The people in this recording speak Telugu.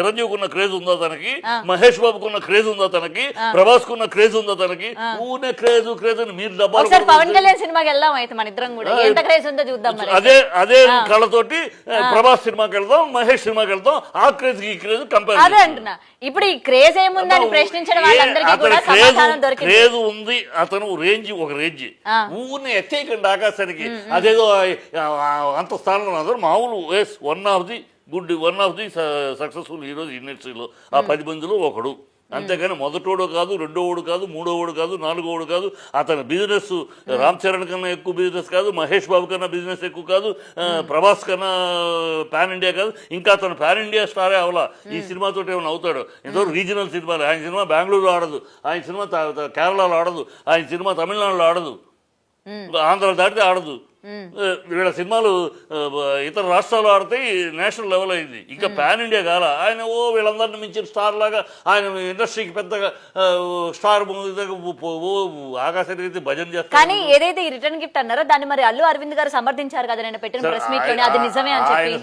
చిరంజీవికి ఉన్న క్రేజ్ ఉందా తనకి, మహేష్ బాబుకు ఉన్న క్రేజ్ ఉందా తనకి, ప్రభాస్ కున్న క్రేజ్ ఉందా తనకి? ఊనే క్రేజ్ అని మీరు డబ్బాలు పవన్ కళ్యాణ్ సినిమాకి వెళ్దాం అయితే మన ఇద్దరం కూడా ఎంత క్రేజ్ ఉందో చూద్దాం. అదే కళ్ళతోటి ప్రభాస్ సినిమాకి వెళ్దాం, మహేష్ సినిమాకి వెళ్దాం. ఆ క్రేజ్ ఈ క్రేజ్ కంపేర్ అదే అంటున్నా. ఇప్పుడు ఈ క్రేజ్ ఏముందని ప్రశ్నించడం వాళ్ళందరికీ కూడా సమాధానం దొరికింది. క్రేజ్ ఉంది, అతను రేంజ్ ఒక రేంజ్. ఊరిని ఎత్తేయకండి ఆకాశానికి. అదేదో అంత స్థానంలో అందరూ మామూలు one of the successful heroes ఇండస్ట్రీలో ఆ 10 మందిలో ఒకడు. అంతేగాని మొదటోడు కాదు, రెండోడు కాదు, మూడోడు కాదు, నాలుగోడు కాదు. అతని బిజినెస్ రామ్ చరణ్ కన్నా ఎక్కువ బిజినెస్ కాదు, మహేష్ బాబు కన్నా బిజినెస్ ఎక్కువ కాదు, ప్రభాస్ కన్నా పాన్ ఇండియా కాదు. ఇంకా అతను పాన్ ఇండియా స్టారే అవలా. ఈ సినిమాతో ఏమైనా అవుతాడు? ఎంతవరకు రీజనల్ సినిమాలు. ఆయన సినిమా బెంగళూరులో ఆడదు, ఆయన సినిమా కేరళలో ఆడదు, ఆయన సినిమా తమిళనాడులో ఆడదు, ఆంధ్ర దాటితే ఆడదు. వీళ్ళ సినిమాలు ఇతర రాష్ట్రాలు ఆడితే నేషనల్ లెవెల్ అయింది. ఇంకా పాన్ ఇండియా కాల. ఆయన వీళ్ళందరినీ మించిన స్టార్ లాగా ఆయన ఇండస్ట్రీకి పెద్దగా స్టార్ ఆకాశానికి భజన చేస్తారు. కానీ ఏదైతే ఈ రిటర్న్ గిఫ్ట్ అన్నారో దాన్ని మరి అల్లు అరవింద్ గారు సమర్థించారు కదా నేను పెట్టిన ప్రెస్ మీట్ లోనే, అది నిజమే అని చెప్పి.